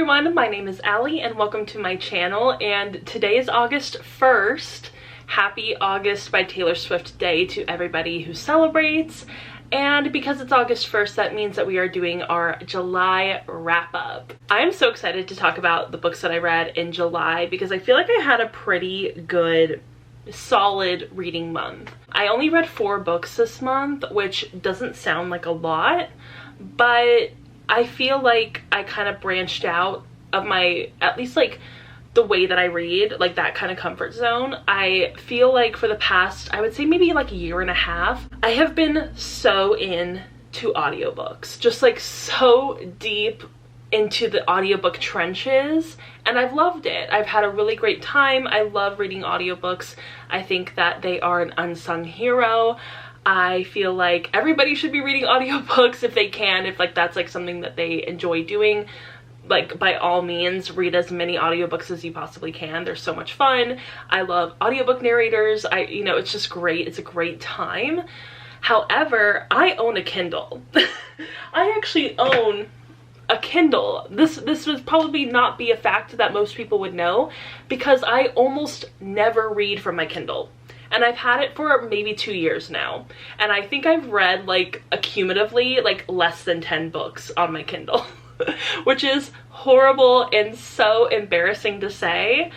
everyone, my name is Allie and welcome to my channel, and today is August 1st. Happy August by Taylor Swift Day to everybody who celebrates. And because it's August 1st, that means that we are doing our July wrap-up. I am so excited to talk about the books that I read in July because I feel like I had a pretty good, solid reading month. I only read 4 books this month, which doesn't sound like a lot, but I feel like I kind of branched out of my, at least like the way that I read, like that kind of comfort zone. I feel like for the past, I would say maybe like a year and a half, I have been so into audiobooks, just like so deep into the audiobook trenches, and I've loved it. I've had a really great time. I love reading audiobooks. I think that they are an unsung hero. I feel like everybody should be reading audiobooks if they can, if like that's like something that they enjoy doing. Like, by all means, read as many audiobooks as you possibly can. They're so much fun. I love audiobook narrators. It's just great. It's a great time. However, I own a Kindle. I actually own a Kindle. This would probably not be a fact that most people would know because I almost never read from my Kindle. And I've had it for maybe 2 years now. And I think I've read like accumulatively like less than 10 books on my Kindle. Which is horrible and so embarrassing to say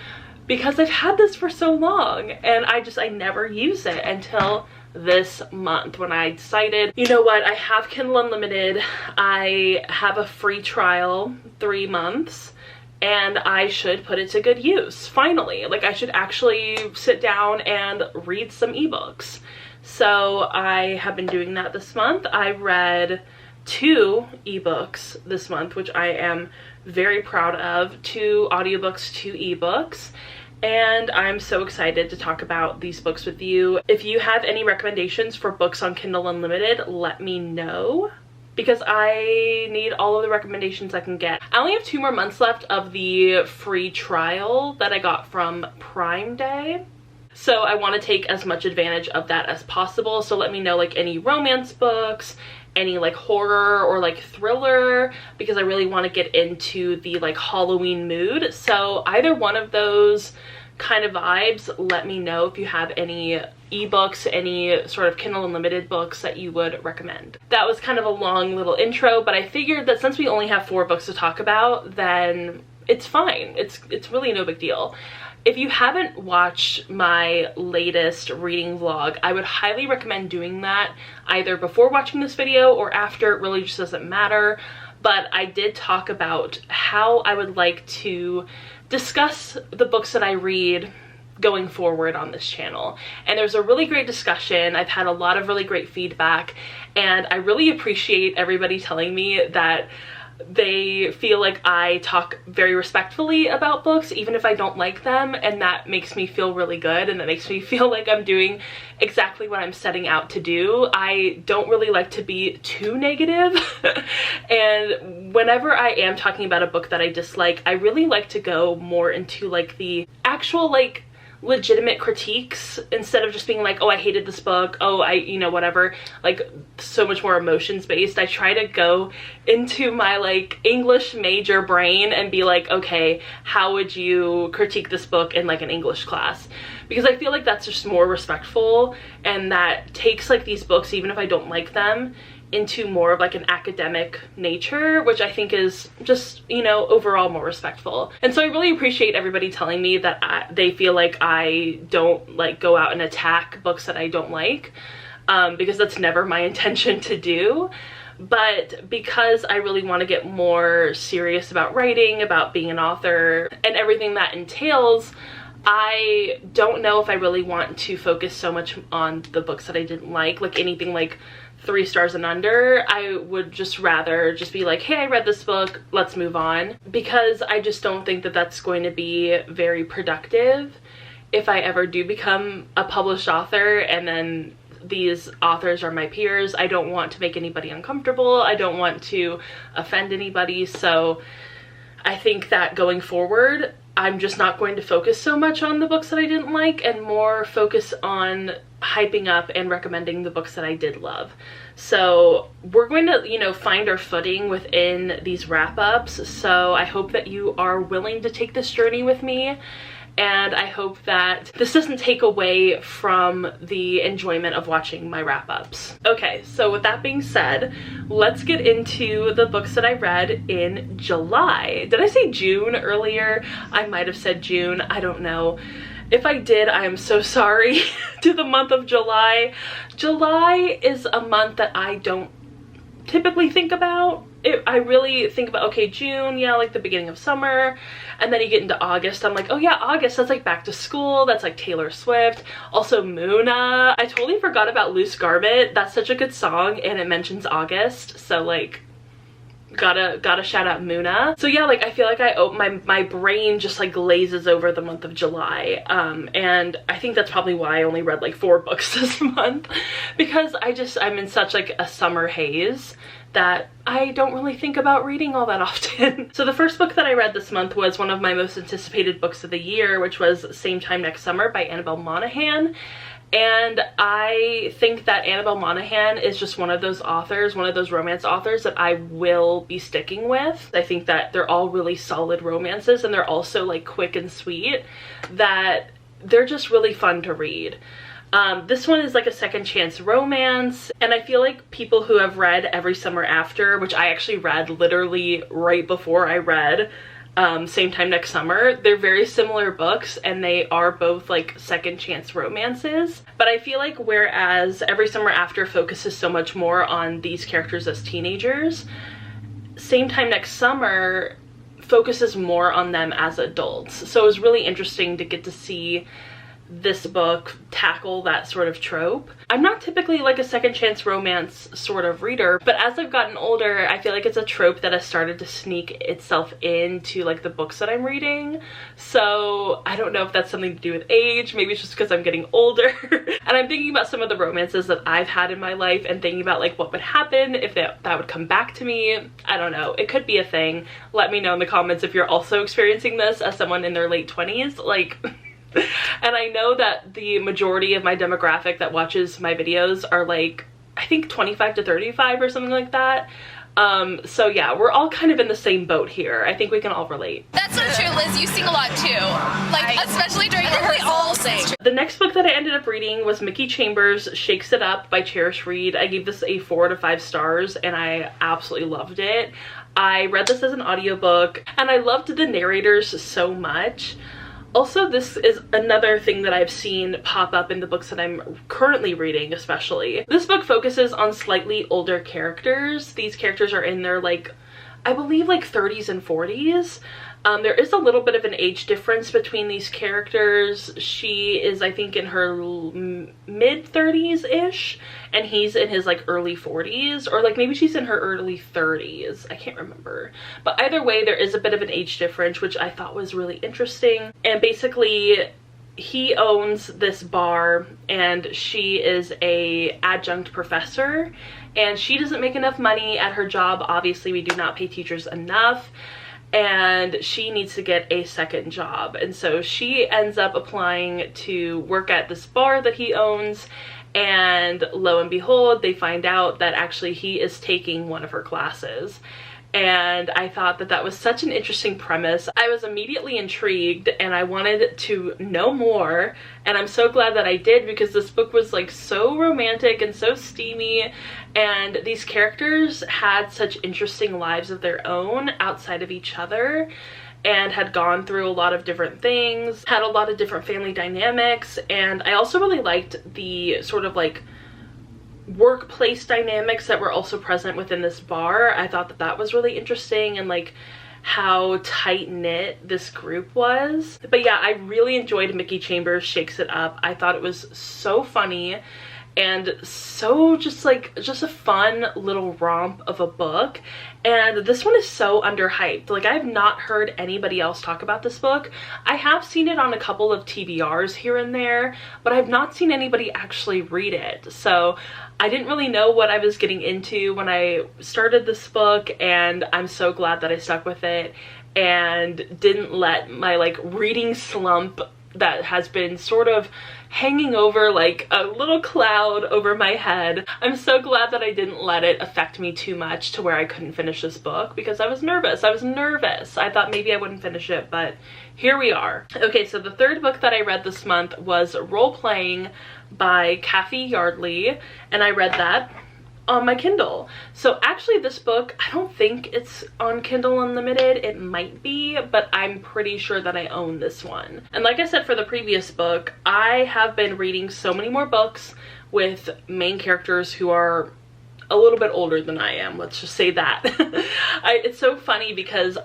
because I've had this for so long and I never use it until this month when I decided, you know what, I have Kindle Unlimited, I have a free trial, 3 months, and I should put it to good use, finally. Like, I should actually sit down and read some ebooks. So I have been doing that this month. I read 2 ebooks this month, which I am very proud of. 2 audiobooks, 2 ebooks, and I'm so excited to talk about these books with you. If you have any recommendations for books on Kindle Unlimited, let me know because I need all of the recommendations I can get. I only have 2 more months left of the free trial that I got from Prime Day. So I want to take as much advantage of that as possible. So let me know like any romance books, any like horror or like thriller, because I really want to get into the like Halloween mood. So either one of those kind of vibes, let me know if you have any ebooks, any sort of Kindle Unlimited books that you would recommend. That was kind of a long little intro, but I figured that since we only have 4 books to talk about, then it's fine. It's really no big deal. If you haven't watched my latest reading vlog, I would highly recommend doing that either before watching this video or after. It really just doesn't matter. But I did talk about how I would like to discuss the books that I read going forward on this channel. And there's a really great discussion. I've had a lot of really great feedback, and I really appreciate everybody telling me that they feel like I talk very respectfully about books even if I don't like them, and that makes me feel really good, and that makes me feel like I'm doing exactly what I'm setting out to do. I don't really like to be too negative and whenever I am talking about a book that I dislike, I really like to go more into like the actual like legitimate critiques instead of just being like, oh, I hated this book, oh, whatever, like so much more emotions based. I try to go into my like English major brain and be like, okay, how would you critique this book in like an English class? Because I feel like that's just more respectful, and that takes like these books, even if I don't like them, into more of like an academic nature, which I think is just, overall more respectful. And so I really appreciate everybody telling me that they feel like I don't like go out and attack books that I don't like, because that's never my intention to do. But because I really want to get more serious about writing, about being an author, and everything that entails, I don't know if I really want to focus so much on the books that I didn't like anything like 3 stars and under. I would just rather just be like, hey, I read this book, let's move on, because I just don't think that that's going to be very productive if I ever do become a published author and then these authors are my peers. I don't want to make anybody uncomfortable. I don't want to offend anybody. So I think that going forward, I'm just not going to focus so much on the books that I didn't like and more focus on hyping up and recommending the books that I did love. So we're going to, you know, find our footing within these wrap-ups. So I hope that you are willing to take this journey with me. And I hope that this doesn't take away from the enjoyment of watching my wrap-ups. Okay, so with that being said, let's get into the books that I read in July. Did I say June earlier? I might have said June, I don't know. If I did, I am so sorry to the month of July. July is a month that I don't typically think about. I really think about, okay, June, yeah, like the beginning of summer, and then you get into August, I'm like, oh yeah, August, that's like back to school, that's like Taylor Swift, also Muna. I totally forgot about Loose Garment. That's such a good song, and it mentions August, so like, gotta shout out Muna. So yeah, like I feel like my brain just like glazes over the month of July, and I think that's probably why I only read like 4 books this month, because I'm in such like a summer haze that I don't really think about reading all that often. So the first book that I read this month was one of my most anticipated books of the year, which was Same Time Next Summer by Annabelle Monaghan. And I think that Annabelle Monaghan is just one of those authors, one of those romance authors that I will be sticking with. I think that they're all really solid romances, and they're also like quick and sweet, that they're just really fun to read. This one is like a second chance romance, and I feel like people who have read Every Summer After, which I actually read literally right before I read Same Time Next Summer, they're very similar books, and they are both like second chance romances. But I feel like whereas Every Summer After focuses so much more on these characters as teenagers, Same Time Next Summer focuses more on them as adults. So it was really interesting to get to see this book tackle that sort of trope. I'm not typically like a second chance romance sort of reader, but as I've gotten older, I feel like it's a trope that has started to sneak itself into like the books that I'm reading. So I don't know if that's something to do with age, maybe it's just because I'm getting older. And I'm thinking about some of the romances that I've had in my life and thinking about like what would happen if that would come back to me. I don't know, it could be a thing. Let me know in the comments if you're also experiencing this as someone in their late 20s. Like and I know that the majority of my demographic that watches my videos are like, I think 25 to 35 or something like that. So yeah, we're all kind of in the same boat here. I think we can all relate. That's so true, Liz. You sing a lot too. Like, especially during rehearsals. The next book that I ended up reading was Mickey Chambers' Shakes It Up by Cherish Reed. I gave this a 4 out of 5 stars, and I absolutely loved it. I read this as an audiobook, and I loved the narrators so much. Also, this is another thing that I've seen pop up in the books that I'm currently reading, especially. This book focuses on slightly older characters. These characters are in their, like, I believe like 30s and 40s. There is a little bit of an age difference between these characters. She is, I think, in her mid-30s-ish, and he's in his like early 40s, or like maybe she's in her early 30s. I can't remember. But either way, there is a bit of an age difference, which I thought was really interesting. And basically, he owns this bar, and she is a adjunct professor, and she doesn't make enough money at her job. Obviously, we do not pay teachers enough, and she needs to get a second job. And so she ends up applying to work at this bar that he owns, and lo and behold, they find out that actually he is taking one of her classes. And I thought that that was such an interesting premise. I was immediately intrigued, and I wanted to know more, and I'm so glad that I did, because this book was like so romantic and so steamy, and these characters had such interesting lives of their own outside of each other, and had gone through a lot of different things, had a lot of different family dynamics. And I also really liked the sort of like workplace dynamics that were also present within this bar. I thought that that was really interesting, and like how tight-knit this group was. But yeah, I really enjoyed Mickey Chambers' Shakes It Up. I thought it was so funny and so just a fun little romp of a book. And this one is so underhyped. Like, I have not heard anybody else talk about this book. I have seen it on a couple of TBRs here and there, but I've not seen anybody actually read it. So I didn't really know what I was getting into when I started this book, and I'm so glad that I stuck with it and didn't let my like reading slump that has been sort of hanging over like a little cloud over my head. I'm so glad that I didn't let it affect me too much to where I couldn't finish this book, because I was nervous. I thought maybe I wouldn't finish it, but here we are. Okay, so the third book that I read this month was Role Playing by Kathy Yardley, and I read that on my Kindle. So actually this book, I don't think it's on Kindle Unlimited. It might be, but I'm pretty sure that I own this one. And like I said for the previous book, I have been reading so many more books with main characters who are a little bit older than I am. Let's just say that. It's so funny because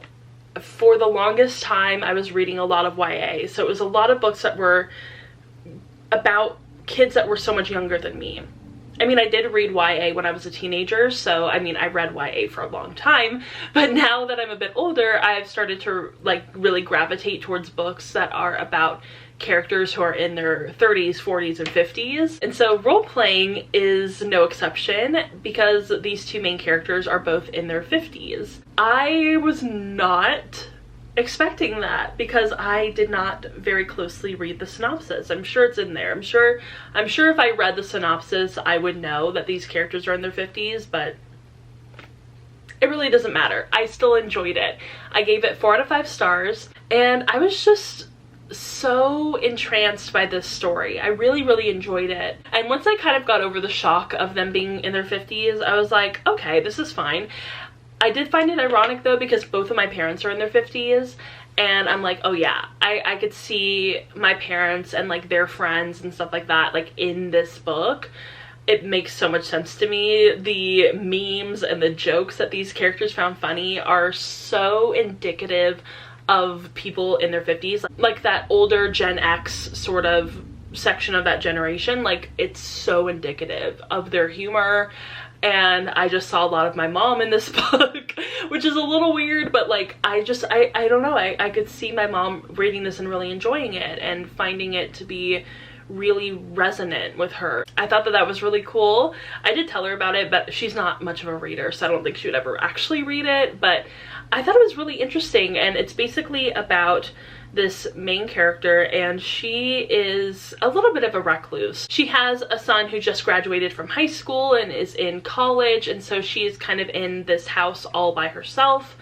for the longest time I was reading a lot of YA. So it was a lot of books that were about kids that were so much younger than me. I mean, I did read YA when I was a teenager, so I mean, I read YA for a long time, but now that I'm a bit older, I've started to like really gravitate towards books that are about characters who are in their 30s, 40s, and 50s. And so Role Playing is no exception, because these two main characters are both in their 50s. I was not expecting that because I did not very closely read the synopsis. I'm sure it's in there. I'm sure if I read the synopsis I would know that these characters are in their 50s, but it really doesn't matter. I still enjoyed it. I gave it 4 out of 5 stars, and I was just so entranced by this story. I really enjoyed it. And once I kind of got over the shock of them being in their 50s, I was like, okay, this is fine. I did find it ironic though, because both of my parents are in their 50s, and I'm like, oh yeah, I could see my parents and like their friends and stuff like that like in this book. It makes so much sense to me. The memes and the jokes that these characters found funny are so indicative of people in their 50s, like that older Gen X sort of section of that generation. Like, it's so indicative of their humor. And I just saw a lot of my mom in this book, which is a little weird, but like, I don't know, I could see my mom reading this and really enjoying it and finding it to be really resonant with her. I thought that was really cool. I did tell her about it, but she's not much of a reader, so I don't think she would ever actually read it, but I thought it was really interesting. And it's basically about this main character, and she is a little bit of a recluse. She has a son who just graduated from high school and is in college, and so she's kind of in this house all by herself,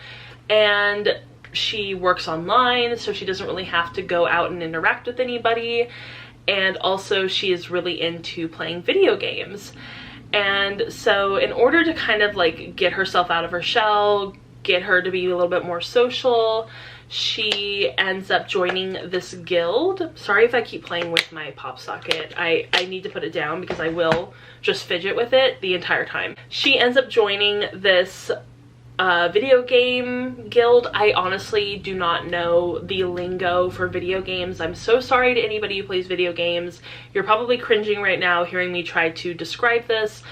and she works online, so she doesn't really have to go out and interact with anybody. And also she is really into playing video games. And so in order to kind of like get herself out of her shell, get her to be a little bit more social, she ends up joining this guild. Sorry if I keep playing with my pop socket. I need to put it down because I will just fidget with it the entire time. She ends up joining this video game guild. I honestly do not know the lingo for video games. I'm so sorry to anybody who plays video games. You're probably cringing right now hearing me try to describe this.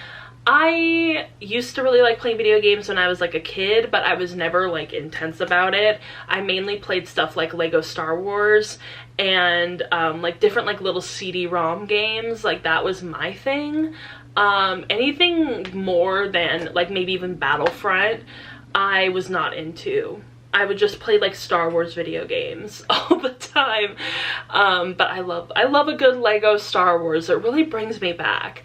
I used to really like playing video games when I was like a kid, but I was never like intense about it. I mainly played stuff like Lego Star Wars and like different like little CD-ROM games. Like, that was my thing. Anything more than like maybe even Battlefront, I was not into. I would just play like Star Wars video games all the time. But I love a good Lego Star Wars. It really brings me back.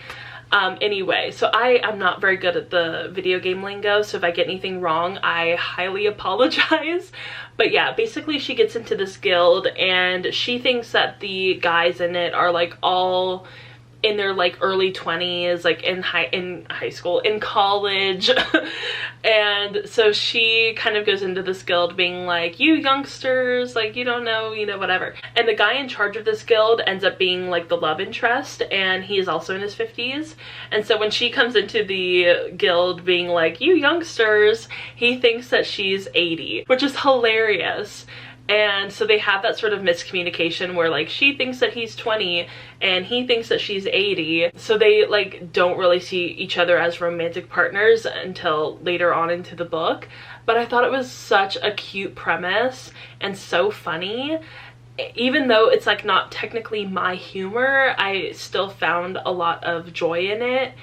Anyway, so I'm not very good at the video game lingo, so if I get anything wrong, I highly apologize. But yeah, basically she gets into this guild, and she thinks that the guys in it are like all in their like early 20s, like in high school, in college. And so she kind of goes into this guild being like, you youngsters, like, you don't know, you know, whatever. And the guy in charge of this guild ends up being like the love interest, and he is also in his 50s. And so when she comes into the guild being like, you youngsters, he thinks that she's 80, which is hilarious. And so they have that sort of miscommunication where like she thinks that he's 20 and he thinks that she's 80. So they like don't really see each other as romantic partners until later on into the book. But I thought it was such a cute premise and so funny. Even though it's like not technically my humor, I still found a lot of joy in it.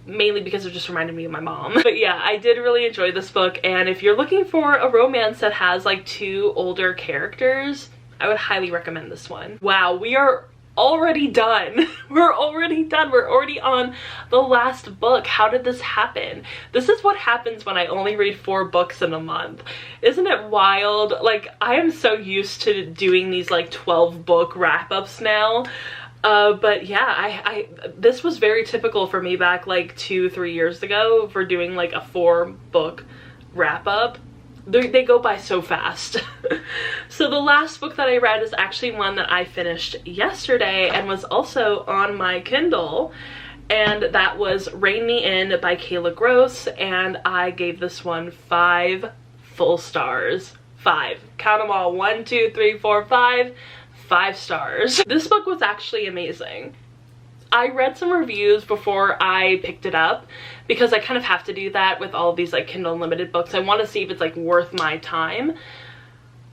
Mainly because it just reminded me of my mom. But yeah, I did really enjoy this book, and if you're looking for a romance that has like two older characters, I would highly recommend this one. Wow, we are already done. We're already done. We're already on the last book. How did this happen? This is what happens when I only read 4 books in a month. Isn't it wild? Like, I am so used to doing these like 12 book wrap-ups now. But yeah, this was very typical for me back like 2-3 years ago for doing like a 4 book wrap-up. They go by so fast. So the last book that I read is actually one that I finished yesterday and was also on my Kindle, and that was Rein Me In by Kayla Gross, and I gave this one 5 full stars. 5. Count them all. 1, 2, 3, 4, 5. 5 stars. This book was actually amazing. I read some reviews before I picked it up because I kind of have to do that with all of these like Kindle Unlimited books. I want to see if it's like worth my time.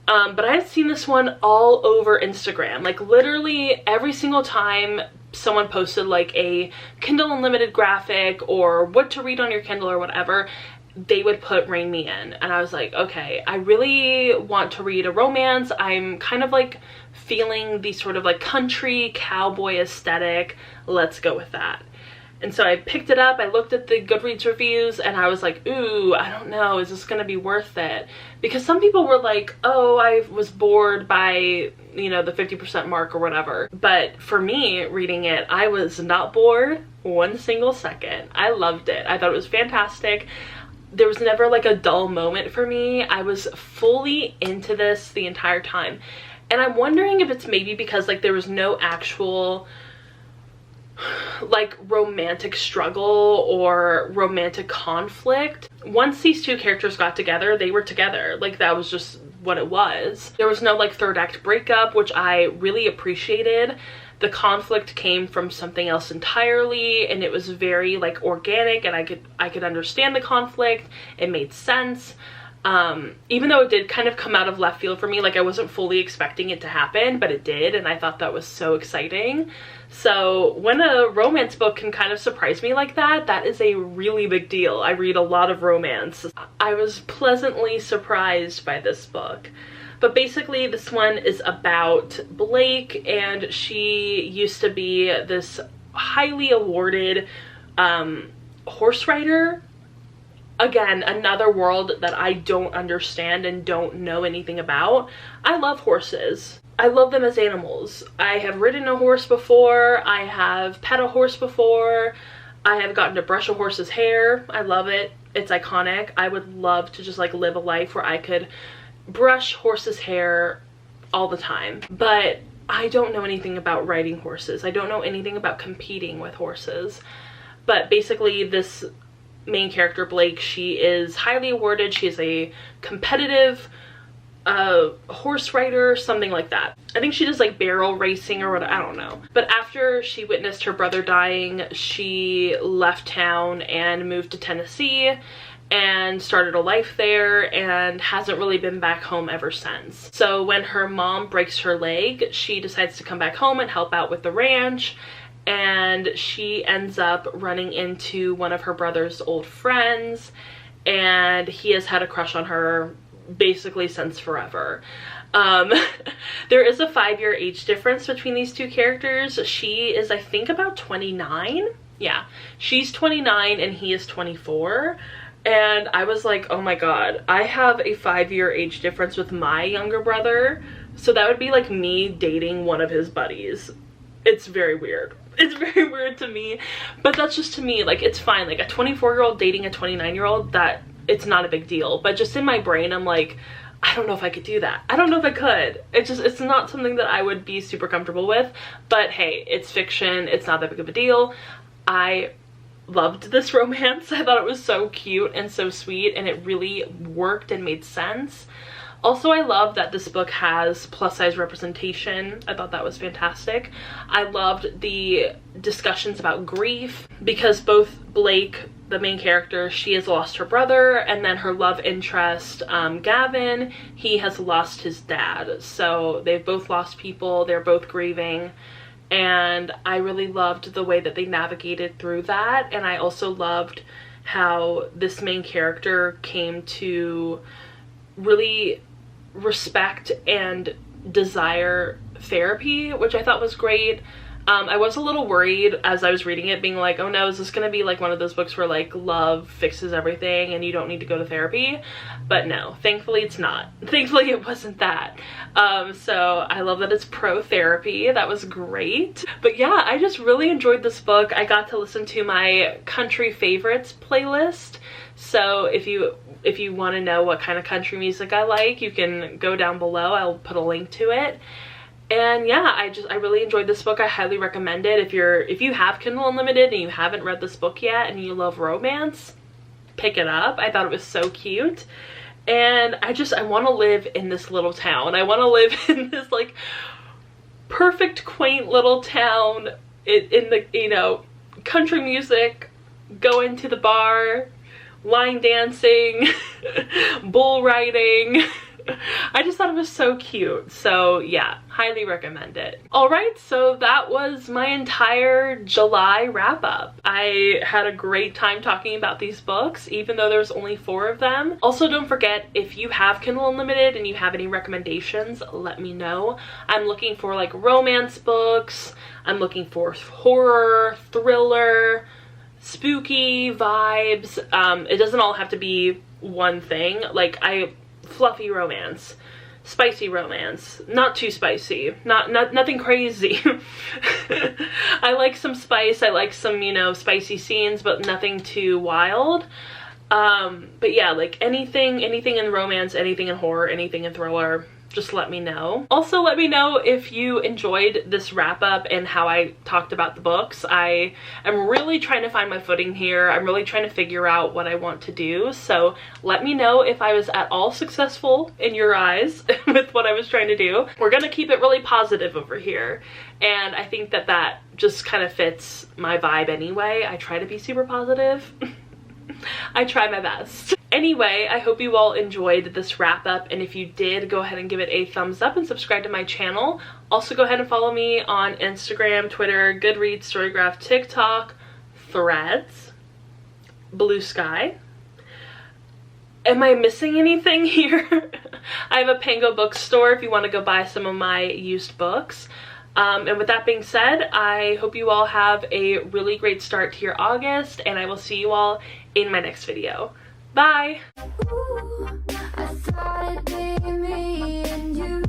But I had seen this one all over Instagram. Like literally every single time someone posted like a Kindle Unlimited graphic or what to read on your Kindle or whatever, they would put Rein Me In. And I was like, okay, I really want to read a romance. I'm kind of like feeling the sort of like country cowboy aesthetic. Let's go with that. And so I picked it up, I looked at the Goodreads reviews, and I was like, ooh, I don't know, is this gonna be worth it? Because some people were like, oh, I was bored by, you know, the 50% mark or whatever. But for me, reading it, I was not bored 1 single second. I loved it. I thought it was fantastic. There was never like a dull moment for me. I was fully into this the entire time. And I'm wondering if it's maybe because like there was no actual like romantic struggle or romantic conflict. Once these 2 characters got together, they were together. Like that was just what it was. There was no like 3rd act breakup, which I really appreciated. The conflict came from something else entirely, and it was very like organic, and I could understand the conflict. It made sense. Even though it did kind of come out of left field for me, like I wasn't fully expecting it to happen, but it did, and I thought that was so exciting. So when a romance book can kind of surprise me like that, that is a really big deal. I read a lot of romance. I was pleasantly surprised by this book. But basically this one is about Blake, and she used to be this highly awarded horse rider. Again, another world that I don't understand and don't know anything about. I love horses. I love them as animals. I have ridden a horse before. I have pet a horse before. I have gotten to brush a horse's hair. I love it. It's iconic. I would love to just like live a life where I could brush horses' hair all the time. But I don't know anything about riding horses. I don't know anything about competing with horses. But basically this main character, Blake, she is highly awarded. She is a competitive horse rider, something like that. I think she does like barrel racing or what, I don't know. But after she witnessed her brother dying, she left town and moved to Tennessee and started a life there, and hasn't really been back home ever since. So when her mom breaks her leg, she decides to come back home and help out with the ranch, and she ends up running into one of her brother's old friends, and he has had a crush on her basically since forever. There is a 5-year age difference between these 2 characters. She is, I think, about 29. Yeah, she's 29 and he is 24. And I was like, oh my god, I have a 5-year age difference with my younger brother. So that would be like me dating one of his buddies. It's very weird. It's very weird to me, but that's just to me, like, it's fine. Like a 24-year-old dating a 29-year-old, that it's not a big deal. But just in my brain, I'm like, I don't know if I could do that. I don't know if I could. It's not something that I would be super comfortable with. But hey, it's fiction. It's not that big of a deal. I loved this romance. I thought it was so cute and so sweet, and it really worked and made sense. Also, I love that this book has plus size representation. I thought that was fantastic. I loved the discussions about grief, because both Blake, the main character, she has lost her brother, and then her love interest, Gavin, he has lost his dad. So they've both lost people, they're both grieving, and I really loved the way that they navigated through that. And I also loved how this main character came to really respect and desire therapy, which I thought was great. I was a little worried as I was reading it, being like, oh no, is this gonna be like one of those books where like love fixes everything and you don't need to go to therapy? But no, thankfully it's not. Thankfully it wasn't that. So I love that it's pro therapy. That was great. But yeah, I just really enjoyed this book. I got to listen to my country favorites playlist. So if you want to know what kind of country music I like, you can go down below. I'll put a link to it. And yeah, I really enjoyed this book. I highly recommend it. If you have Kindle Unlimited and you haven't read this book yet and you love romance, pick it up. I thought it was so cute. And I want to live in this little town. I want to live in this like perfect, quaint little town in the, you know, country music, going to the bar, line dancing, bull riding. I just thought it was so cute. So yeah, highly recommend it. Alright, so that was my entire July wrap up. I had a great time talking about these books, even though there's only 4 of them. Also, don't forget, if you have Kindle Unlimited and you have any recommendations, let me know. I'm looking for like romance books. I'm looking for horror, thriller, spooky vibes. It doesn't all have to be one thing. Like fluffy romance, spicy romance, not too spicy, nothing crazy. I like some spice, I like some, you know, spicy scenes, but nothing too wild. But yeah, like anything in romance, anything in horror, anything in thriller, just let me know. Also, let me know if you enjoyed this wrap up and how I talked about the books. I am really trying to find my footing here. I'm really trying to figure out what I want to do. So let me know if I was at all successful in your eyes with what I was trying to do. We're gonna keep it really positive over here. And I think that that just kind of fits my vibe anyway. I try to be super positive. I try my best. Anyway, I hope you all enjoyed this wrap up, and if you did, go ahead and give it a thumbs up and subscribe to my channel. Also, go ahead and follow me on Instagram, Twitter, Goodreads, Storygraph, TikTok, Threads, Blue Sky. Am I missing anything here? I have a Pango bookstore if you want to go buy some of my used books. And with that being said, I hope you all have a really great start to your August, and I will see you all in my next video. Bye! Ooh, I thought it'd be me and you.